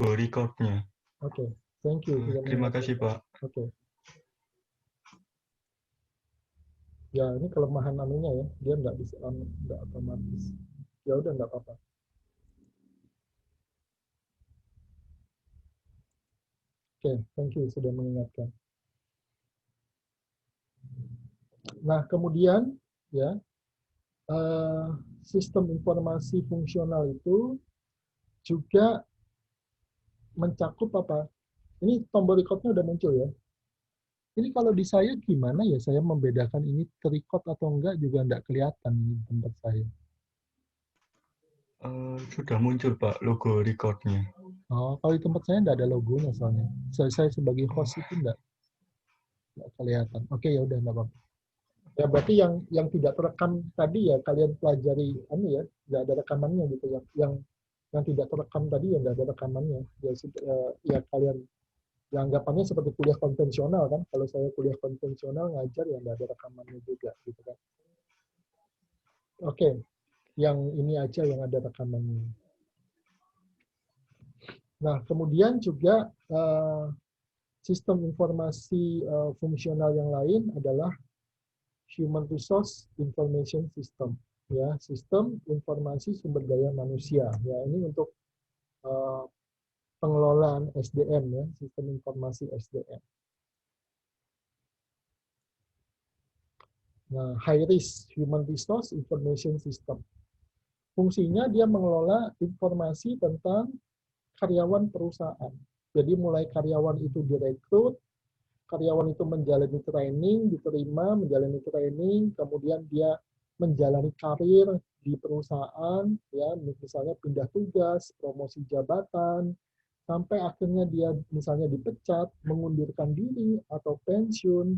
recordnya. Oke, thank you sudah Terima mengingatkan. kasih, Pak. Oke. Ya, ini kelemahan anunya ya, dia nggak bisa nggak otomatis. Ya udah nggak apa-apa. Oke, thank you sudah mengingatkan. Nah, kemudian ya sistem informasi fungsional itu juga mencakup apa? Ini tombol recordnya udah muncul ya. Ini kalau di saya gimana ya saya membedakan ini terrecord atau enggak juga enggak kelihatan di tempat saya. Sudah muncul, Pak, logo recordnya. Oh, kalau di tempat saya enggak ada logonya soalnya. Saya sebagai host itu enggak kelihatan. Oke, ya udah enggak apa-apa. Ya berarti yang tidak terekam tadi ya kalian pelajari ini ya, enggak ada rekamannya gitu ya. Yang tidak terekam tadi ya enggak ada rekamannya. Ya, ya kalian ya anggapannya seperti kuliah konvensional kan. Kalau saya kuliah konvensional ngajar ya enggak ada rekamannya juga gitu kan. Oke, yang ini aja yang ada rekamannya. Nah, kemudian juga sistem informasi fungsional yang lain adalah Human Resource Information System, ya, sistem informasi sumber daya manusia. Ya, ini untuk pengelolaan SDM, ya, sistem informasi SDM. Nah, High Risk Human Resource Information System. Fungsinya dia mengelola informasi tentang karyawan perusahaan. Jadi mulai karyawan itu direkrut, karyawan itu menjalani training, diterima, menjalani training, kemudian dia menjalani karir di perusahaan, ya misalnya pindah tugas, promosi jabatan, sampai akhirnya dia misalnya dipecat, mengundurkan diri, atau pensiun.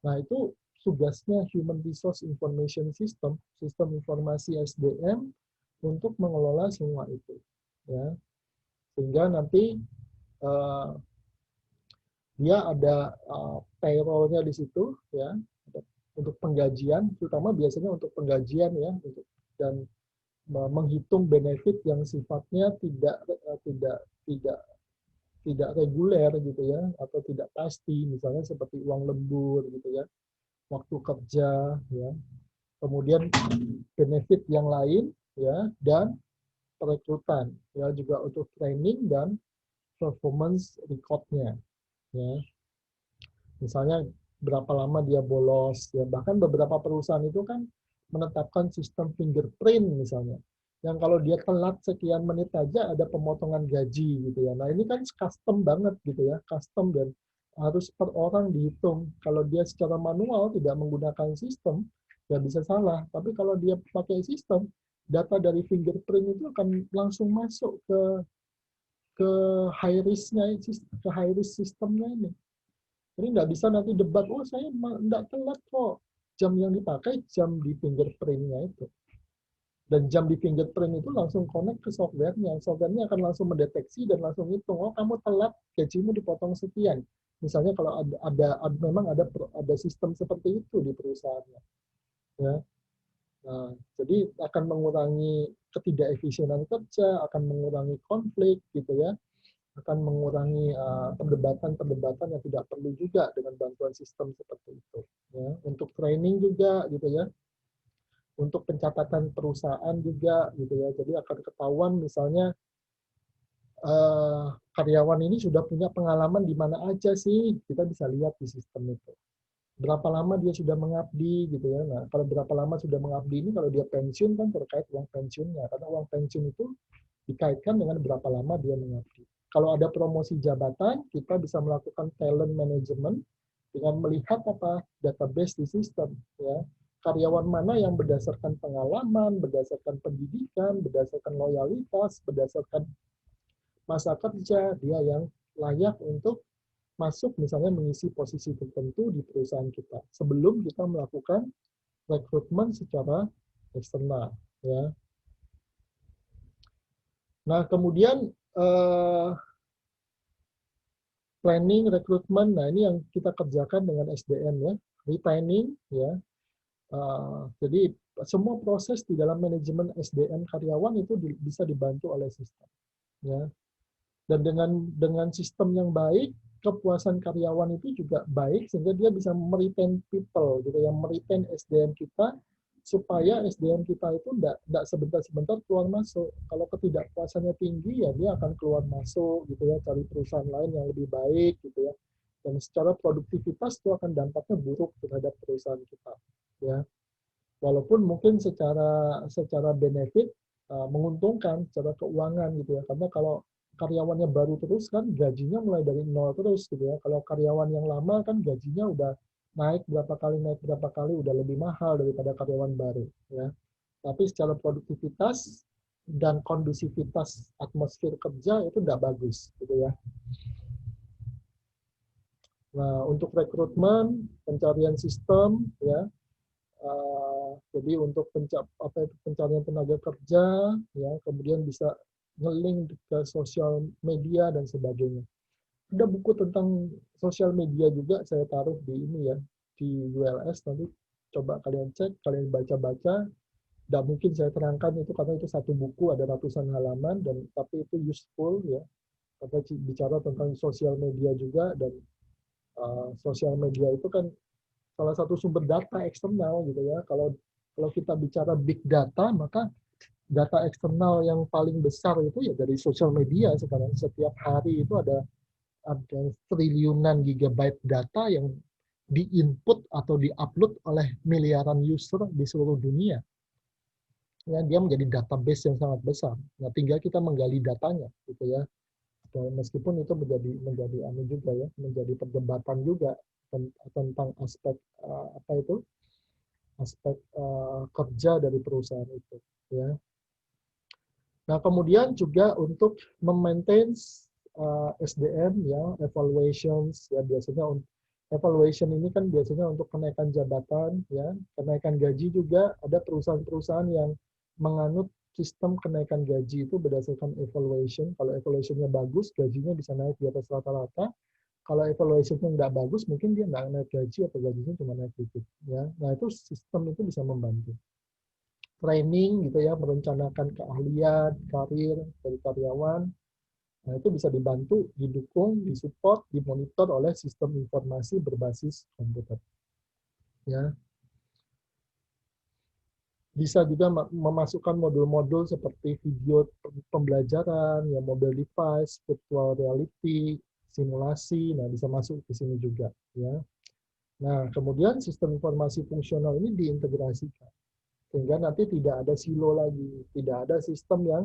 Nah, itu tugasnya Human Resource Information System, sistem informasi SDM, untuk mengelola semua itu. Ya. Sehingga nanti dia ada payroll-nya di situ ya untuk penggajian, terutama biasanya untuk penggajian ya dan menghitung benefit yang sifatnya tidak reguler gitu ya atau tidak pasti, misalnya seperti uang lembur gitu ya, waktu kerja ya, kemudian benefit yang lain ya, dan perekrutan ya, juga untuk training dan performance record-nya ya. Misalnya berapa lama dia bolos, ya bahkan beberapa perusahaan itu kan menetapkan sistem fingerprint misalnya, yang kalau dia telat sekian menit aja ada pemotongan gaji gitu ya. Nah ini kan custom banget gitu ya, custom dan harus per orang dihitung. Kalau dia secara manual tidak menggunakan sistem, ya bisa salah. Tapi kalau dia pakai sistem, data dari fingerprint itu akan langsung masuk ke high risk-nya, ke high risk sistemnya ini. Jadi nggak bisa nanti debat, oh saya nggak telat kok. Jam yang dipakai jam di fingerprint-nya itu. Dan jam di fingerprint itu langsung connect ke software-nya. Software-nya akan langsung mendeteksi dan langsung hitung, oh kamu telat, gajimu dipotong sekian. Misalnya kalau memang ada sistem seperti itu di perusahaannya. Ya. Nah, jadi akan mengurangi ketidakefisienan kerja, akan mengurangi konflik gitu ya, akan mengurangi perdebatan-perdebatan yang tidak perlu juga dengan bantuan sistem seperti itu. Ya. Untuk training juga gitu ya, untuk pencatatan perusahaan juga gitu ya. Jadi akan ketahuan misalnya karyawan ini sudah punya pengalaman di mana aja sih, kita bisa lihat di sistem itu. Berapa lama dia sudah mengabdi gitu ya. Nah, kalau berapa lama sudah mengabdi ini kalau dia pensiun kan terkait uang pensiunnya, karena uang pensiun itu dikaitkan dengan berapa lama dia mengabdi. Kalau ada promosi jabatan, kita bisa melakukan talent management dengan melihat apa database di sistem ya. Karyawan mana yang berdasarkan pengalaman, berdasarkan pendidikan, berdasarkan loyalitas, berdasarkan masa kerja, dia yang layak untuk masuk misalnya mengisi posisi tertentu di perusahaan kita sebelum kita melakukan rekrutmen secara eksternal ya. Nah, kemudian planning, rekrutmen, nah ini yang kita kerjakan dengan SDM ya, retraining ya. Jadi semua proses di dalam manajemen SDM karyawan itu bisa dibantu oleh sistem ya. Dan dengan sistem yang baik, kepuasan karyawan itu juga baik sehingga dia bisa meretain people gitu ya, meretain SDM kita supaya SDM kita itu enggak sebentar-sebentar keluar masuk. Kalau ketidakpuasannya tinggi ya dia akan keluar masuk gitu ya, cari perusahaan lain yang lebih baik gitu ya. Dan secara produktivitas itu akan dampaknya buruk terhadap perusahaan kita ya. Walaupun mungkin secara benefit menguntungkan secara keuangan gitu ya. Karena kalau karyawannya baru terus kan gajinya mulai dari nol terus gitu ya. Kalau karyawan yang lama kan gajinya udah naik berapa kali udah lebih mahal daripada karyawan baru ya. Tapi secara produktivitas dan kondusivitas atmosfer kerja itu udah bagus gitu ya. Nah, untuk rekrutmen, pencarian sistem ya. Jadi untuk pencarian tenaga kerja ya, kemudian bisa nge-link ke sosial media dan sebagainya. Ada buku tentang sosial media juga saya taruh di ini ya, di ULS, nanti coba kalian cek, kalian baca-baca. Tidak mungkin saya terangkan itu karena itu satu buku ada ratusan halaman dan tapi itu useful ya. Karena bicara tentang sosial media juga dan sosial media itu kan salah satu sumber data eksternal gitu ya. Kalau kita bicara big data, maka data eksternal yang paling besar itu ya dari sosial media sekarang. Setiap hari itu ada triliunan gigabyte data yang di-input atau di-upload oleh miliaran user di seluruh dunia. Ya, dia menjadi database yang sangat besar. Nah, tinggal kita menggali datanya, gitu ya. Dan meskipun itu menjadi anu juga ya, menjadi perdebatan juga tentang aspek apa itu aspek kerja dari perusahaan itu ya. Nah, kemudian juga untuk memaintain SDM ya, evaluations ya, biasanya evaluation ini kan biasanya untuk kenaikan jabatan ya, kenaikan gaji juga. Ada perusahaan-perusahaan yang menganut sistem kenaikan gaji itu berdasarkan evaluation. Kalau evaluationnya bagus, gajinya bisa naik di atas rata-rata. Kalau evaluation-nya nggak bagus, mungkin dia nggak naik gaji atau gajinya cuma naik dikit. Ya. Nah, itu sistem itu bisa membantu. Training gitu ya, merencanakan keahlian, karir dari karyawan. Nah, itu bisa dibantu, didukung, disupport, dimonitor oleh sistem informasi berbasis komputer. Ya. Bisa juga memasukkan modul-modul seperti video pembelajaran, ya, mobile device, virtual reality, simulasi, nah bisa masuk ke sini juga. Ya. Nah, kemudian sistem informasi fungsional ini diintegrasikan. Sehingga nanti tidak ada silo lagi, tidak ada sistem yang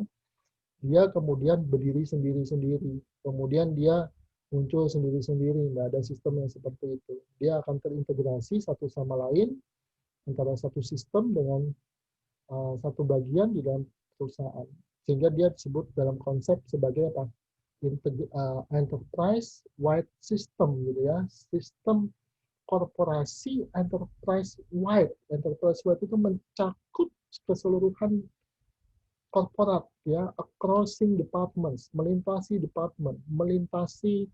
dia kemudian berdiri sendiri-sendiri, kemudian dia muncul sendiri-sendiri, nggak ada sistem yang seperti itu. Dia akan terintegrasi satu sama lain, antara satu sistem dengan satu bagian di dalam perusahaan. Sehingga dia disebut dalam konsep sebagai apa? Enterprise wide system gitu ya. Sistem korporasi enterprise wide. Enterprise wide itu mencakup keseluruhan korporat ya, crossing departments, melintasi department, melintasi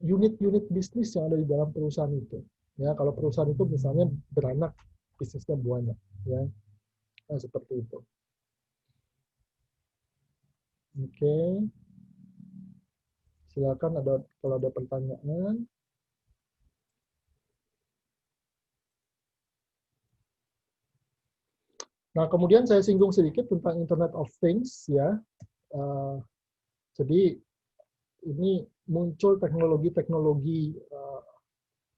unit-unit bisnis yang ada di dalam perusahaan itu. Ya, kalau perusahaan itu misalnya beranak bisnisnya banyak, ya, nah, seperti itu. Oke, silakan kalau ada pertanyaan. Nah, kemudian saya singgung sedikit tentang Internet of Things, ya. Jadi ini muncul teknologi-teknologi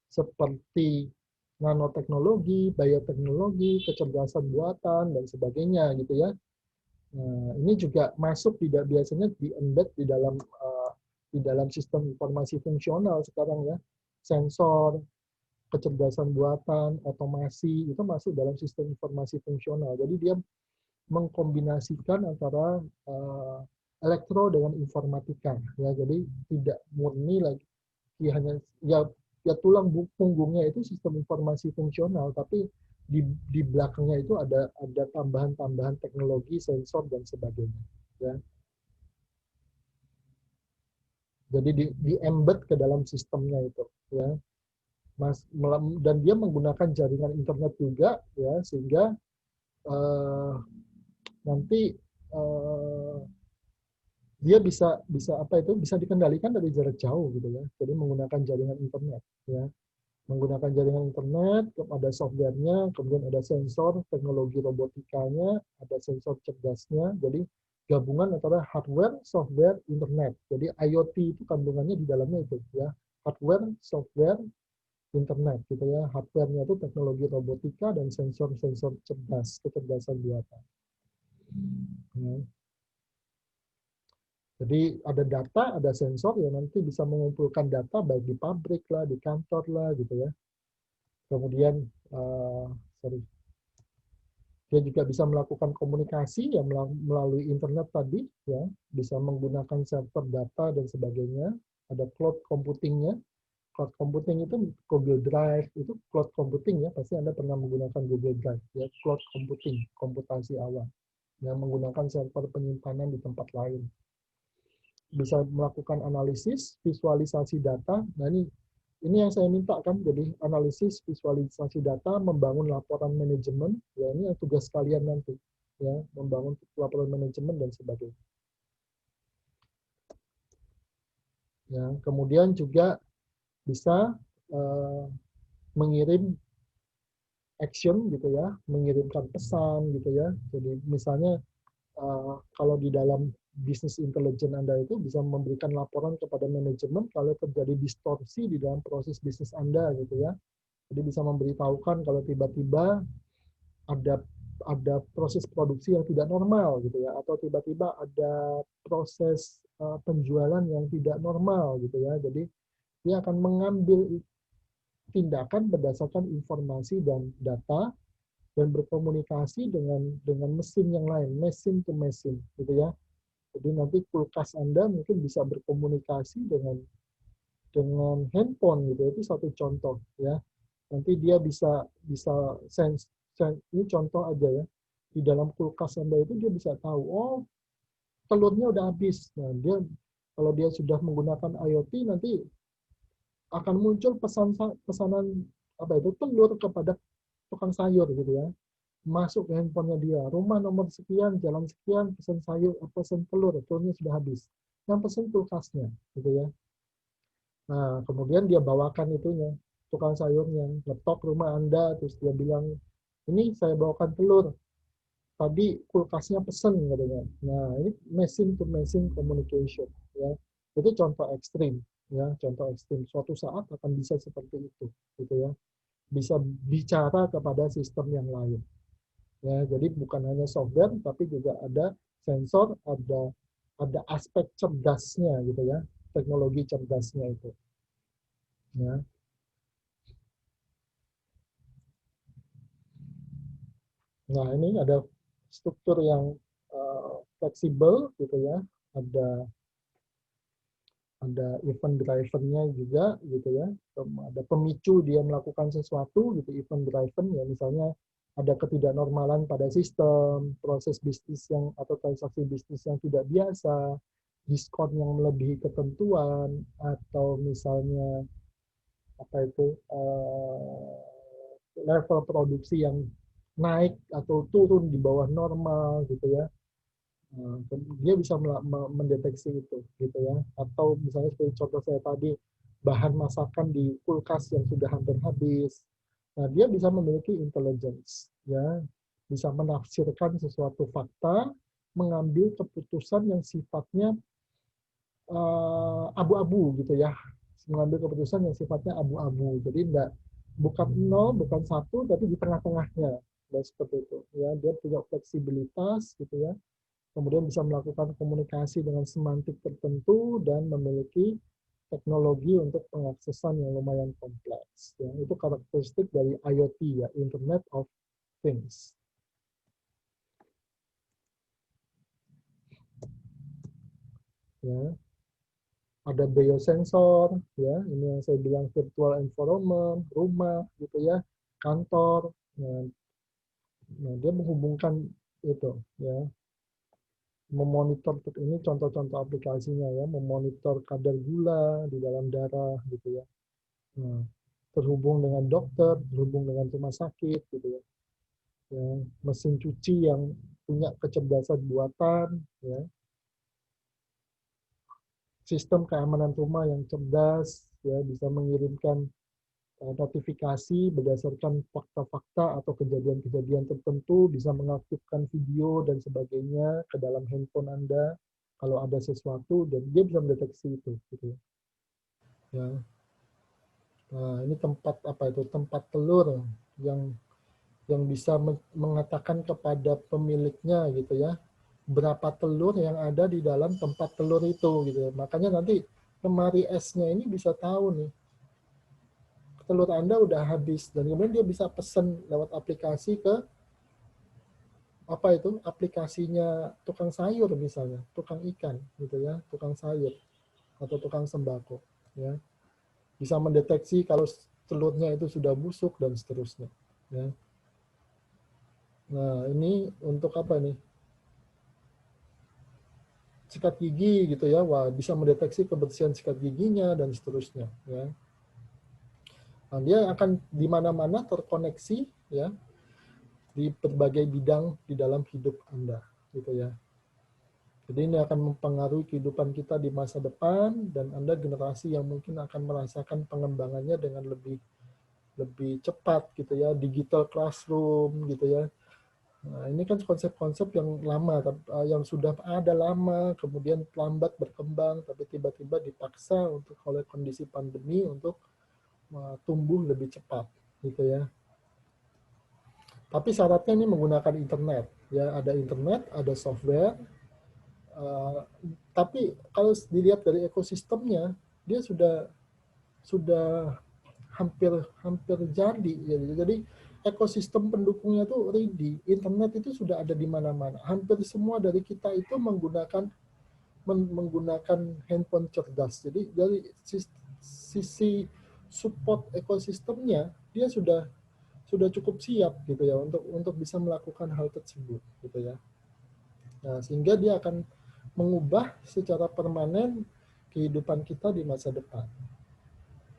seperti nanoteknologi, bioteknologi, kecerdasan buatan, dan sebagainya gitu ya. Nah, ini juga masuk biasanya di-embed di dalam sistem informasi fungsional sekarang ya. Sensor, kecerdasan buatan, otomasi, itu masuk dalam sistem informasi fungsional. Jadi dia mengkombinasikan antara elektro dengan informatika ya. Jadi tidak murni lagi hanya ya tulang punggungnya itu sistem informasi fungsional, tapi di belakangnya itu ada tambahan-tambahan teknologi, sensor dan sebagainya ya. Jadi di embed ke dalam sistemnya itu ya. Dan dia menggunakan jaringan internet juga ya, sehingga nanti dia bisa apa itu bisa dikendalikan dari jarak jauh gitu ya. Jadi menggunakan jaringan internet ya. Menggunakan jaringan internet, ada softwarenya, kemudian ada sensor, teknologi robotikanya, ada sensor cerdasnya. Jadi gabungan antara hardware, software, internet. Jadi IoT itu kandungannya di dalamnya itu ya. Hardware, software, internet gitu ya. Hardware-nya itu teknologi robotika dan sensor-sensor cerdas, kecerdasan buatan. Ya. Jadi ada data, ada sensor yang nanti bisa mengumpulkan data baik di pabrik lah, di kantor lah gitu ya. Kemudian sorry, dia juga bisa melakukan komunikasi yang melalui internet tadi ya, bisa menggunakan server data dan sebagainya. Ada cloud computingnya. Cloud computing itu Google Drive itu cloud computing ya, pasti Anda pernah menggunakan Google Drive ya, cloud computing, komputasi awal yang menggunakan server penyimpanan di tempat lain. Bisa melakukan analisis, visualisasi data. Nah ini yang saya minta kan, jadi analisis, visualisasi data, membangun laporan manajemen, ya ini yang tugas kalian nanti, ya membangun laporan manajemen dan sebagainya. Ya, kemudian juga bisa mengirim action gitu ya, mengirimkan pesan gitu ya. Jadi misalnya kalau di dalam bisnis intelijen Anda itu bisa memberikan laporan kepada manajemen kalau terjadi distorsi di dalam proses bisnis Anda gitu ya. Jadi bisa memberitahukan kalau tiba-tiba ada proses produksi yang tidak normal gitu ya, atau tiba-tiba ada proses penjualan yang tidak normal gitu ya. Jadi dia akan mengambil tindakan berdasarkan informasi dan data dan berkomunikasi dengan mesin yang lain, mesin to mesin gitu ya. Jadi nanti kulkas Anda mungkin bisa berkomunikasi dengan handphone gitu. Itu satu contoh ya. Nanti dia bisa sense, ini contoh aja ya. Di dalam kulkas Anda itu dia bisa tahu, oh telurnya udah habis. Nah, kalau dia sudah menggunakan IoT nanti akan muncul pesanan apa itu telur kepada tukang sayur gitu ya. Masuk ke handphonenya dia, rumah nomor sekian, jalan sekian, pesan sayur, pesan telur, telurnya sudah habis. Yang pesan kulkasnya gitu ya. Nah, kemudian dia bawakan itunya, tukang sayurnya, ngetok rumah Anda, terus dia bilang, ini saya bawakan telur, tadi kulkasnya pesen katanya. Nah, ini machine to machine communication. Ya. Itu contoh ekstrim. Ya, contoh ekstrim. Suatu saat akan bisa seperti itu. Gitu ya. Bisa bicara kepada sistem yang lain. Ya, jadi bukan hanya software, tapi juga ada sensor, ada aspek cerdasnya gitu ya, teknologi cerdasnya itu. Ya. Nah, ini ada struktur yang fleksibel gitu ya. Ada event driven-nya juga gitu ya. Ada pemicu dia melakukan sesuatu gitu, event driven ya, misalnya ada ketidaknormalan pada sistem, proses bisnis yang atau transaksi bisnis yang tidak biasa, diskon yang melebihi ketentuan, atau misalnya apa itu level produksi yang naik atau turun di bawah normal gitu ya. Dia bisa mendeteksi itu gitu ya. Atau misalnya seperti contoh saya tadi, bahan masakan di kulkas yang sudah hampir habis. Nah, dia bisa memiliki intelligence ya, bisa menafsirkan sesuatu fakta, mengambil keputusan yang sifatnya abu-abu gitu ya, mengambil keputusan yang sifatnya abu-abu. Jadi bukan 0, bukan 1, tapi di tengah-tengahnya. Dan seperti itu ya, dia punya fleksibilitas gitu ya, kemudian bisa melakukan komunikasi dengan semantik tertentu dan memiliki teknologi untuk pengaksesan yang lumayan kompleks. Ya, itu karakteristik dari IoT ya, Internet of Things. Ya, ada biosensor, ya, ini yang saya bilang virtual environment, rumah, gitu ya, kantor. Nah, dia menghubungkan itu, ya, memonitor ini contoh-contoh aplikasinya ya, memonitor kadar gula di dalam darah gitu ya. Nah, terhubung dengan dokter, terhubung dengan rumah sakit gitu ya. Ya, mesin cuci yang punya kecerdasan buatan ya. sistem keamanan rumah yang cerdas, ya bisa mengirimkan notifikasi berdasarkan fakta-fakta atau kejadian-kejadian tertentu, bisa mengaktifkan video dan sebagainya ke dalam handphone Anda kalau ada sesuatu, dan dia bisa mendeteksi itu, gitu ya. Nah, ini tempat apa itu? Tempat telur yang bisa mengatakan kepada pemiliknya gitu ya, berapa telur yang ada di dalam tempat telur itu gitu. Makanya nanti lemari esnya ini bisa tahu nih, telur Anda udah habis, dan kemudian dia bisa pesan lewat aplikasi ke apa itu? Aplikasinya tukang sayur misalnya, tukang ikan gitu ya, tukang sayur atau tukang sembako ya. Bisa mendeteksi kalau telurnya itu sudah busuk dan seterusnya ya. Nah, ini untuk apa nih? Sikat gigi gitu ya, wah bisa mendeteksi kebersihan sikat giginya dan seterusnya ya. Nah, dia akan di mana-mana terkoneksi ya di berbagai bidang di dalam hidup Anda gitu ya. Jadi ini akan mempengaruhi kehidupan kita di masa depan, dan Anda generasi yang mungkin akan merasakan pengembangannya dengan lebih cepat gitu ya, digital classroom gitu ya. Nah, ini kan konsep-konsep yang lama, yang sudah ada lama, kemudian lambat berkembang, tapi tiba-tiba dipaksa untuk oleh kondisi pandemi untuk tumbuh lebih cepat, gitu ya. Tapi syaratnya ini menggunakan internet, ya ada internet, ada software. Tapi kalau dilihat dari ekosistemnya, dia sudah hampir jadi. Jadi ekosistem pendukungnya tuh ready. Internet itu sudah ada di mana-mana. Hampir semua dari kita itu menggunakan handphone cerdas. Jadi dari sisi support ekosistemnya, dia sudah cukup siap gitu ya untuk bisa melakukan hal tersebut gitu ya. Nah, sehingga dia akan mengubah secara permanen kehidupan kita di masa depan.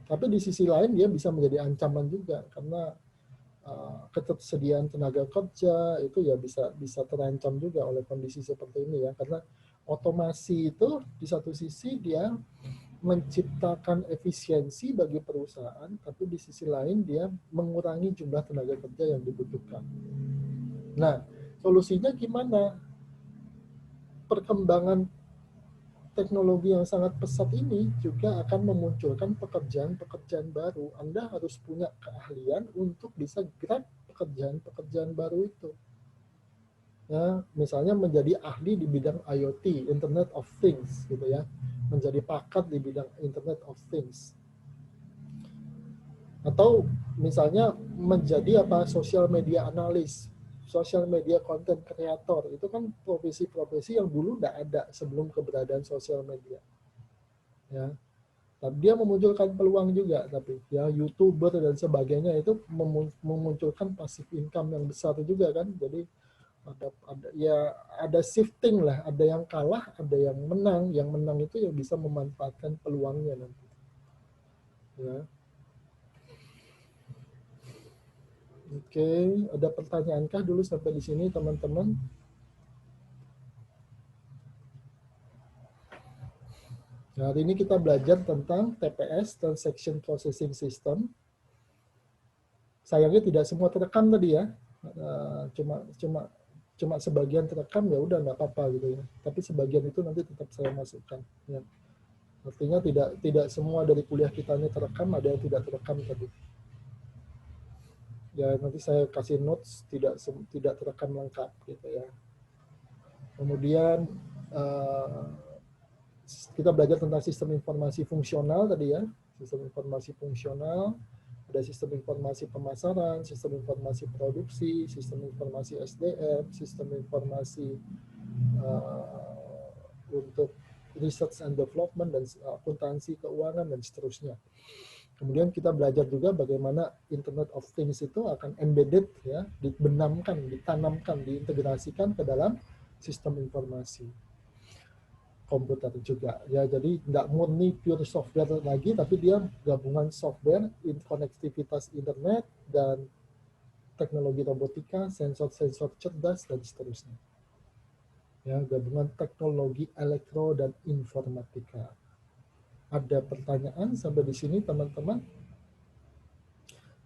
Tapi di sisi lain dia bisa menjadi ancaman juga, karena ketersediaan tenaga kerja itu ya bisa terancam juga oleh kondisi seperti ini ya, karena otomasi itu di satu sisi dia menciptakan efisiensi bagi perusahaan, tapi di sisi lain dia mengurangi jumlah tenaga kerja yang dibutuhkan. Nah, solusinya gimana? Perkembangan teknologi yang sangat pesat ini juga akan memunculkan pekerjaan-pekerjaan baru. Anda harus punya keahlian untuk bisa grab pekerjaan-pekerjaan baru itu. Ya, misalnya menjadi ahli di bidang IoT, Internet of Things, gitu ya, menjadi pakar di bidang Internet of Things. Atau misalnya menjadi social media analis, social media content creator. Itu kan profesi-profesi yang dulu tidak ada sebelum keberadaan sosial media. Ya, tapi dia memunculkan peluang juga, tapi ya YouTuber dan sebagainya itu memunculkan passive income yang besar juga kan. Jadi ada shifting lah, ada yang kalah, ada yang menang. Yang menang itu yang bisa memanfaatkan peluangnya nanti. Ya. Oke, ada pertanyaankah dulu sampai di sini teman-teman? Nah, hari ini kita belajar tentang TPS, Transaction Processing System. Sayangnya tidak semua terekam tadi ya, cuma sebagian terekam, ya udah nggak apa-apa gitu ya. Tapi sebagian itu nanti tetap saya masukkan. Ya. Artinya tidak semua dari kuliah kita ini terekam, ada yang tidak terekam tadi. Ya nanti saya kasih notes tidak terekam lengkap gitu ya. Kemudian kita belajar tentang sistem informasi fungsional tadi ya, sistem informasi fungsional. Ada sistem informasi pemasaran, sistem informasi produksi, sistem informasi SDM, sistem informasi untuk research and development dan akuntansi keuangan dan seterusnya. Kemudian kita belajar juga bagaimana Internet of Things itu akan embedded ya, dibenamkan, ditanamkan, diintegrasikan ke dalam sistem informasi komputer juga ya. Jadi tidak murni pure software lagi, tapi dia gabungan software, konektivitas internet, dan teknologi robotika, sensor-sensor cerdas dan seterusnya. Ya, gabungan teknologi elektro dan informatika. Ada pertanyaan sampai di sini teman-teman?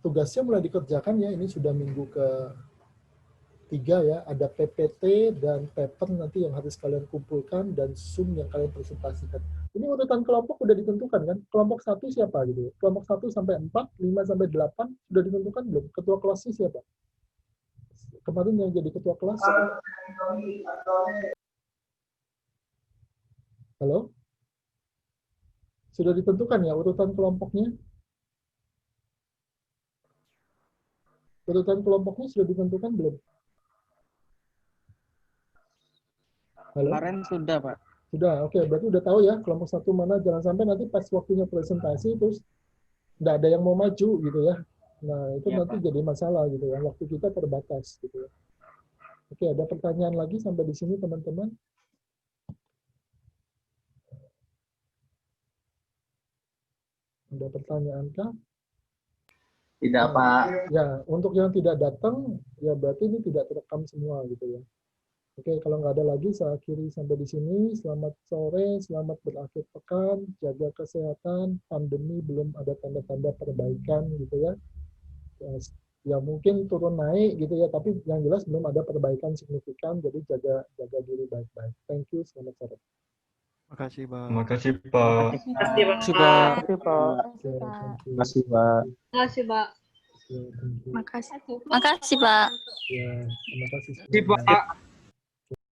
Tugasnya mulai dikerjakan ya, ini sudah minggu ke-3 ya, ada PPT dan paper nanti yang harus kalian kumpulkan dan Zoom yang kalian presentasikan. Ini urutan kelompok udah ditentukan kan? Kelompok 1 siapa gitu? Kelompok 1 sampai 4, 5 sampai 8 sudah ditentukan belum? Ketua kelasnya siapa? Kemarin yang jadi ketua kelas? Halo? Sudah ditentukan ya urutan kelompoknya? Urutan kelompoknya sudah ditentukan belum? Halo? Kemarin sudah, Pak. Sudah, oke. Berarti udah tahu ya kelompok 1 mana. Jangan sampai nanti pas waktunya presentasi terus nggak ada yang mau maju gitu ya. Nah, itu Iya, nanti Pak. jadi masalah gitu ya. Waktu kita terbatas gitu ya. Oke, ada pertanyaan lagi sampai di sini teman-teman? Ada pertanyaan kah? Tidak, Pak. Ya, untuk yang tidak datang, ya berarti ini tidak terekam semua gitu ya. Oke, kalau nggak ada lagi, saya akhiri sampai di sini. Selamat sore, selamat berakhir pekan, jaga kesehatan, pandemi belum ada tanda-tanda perbaikan gitu ya. Ya mungkin turun naik gitu ya, tapi yang jelas belum ada perbaikan signifikan, jadi jaga diri baik-baik. Thank you, selamat sore. Makasih, Pak. Terima kasih, Pak. Makasih, Pak. Oke, thank you. Makasih, Pak. Makasih, Pak. Ya, thank you. Makasih. Makasih, Pak. Ya, terima kasih. Makasih, Pak.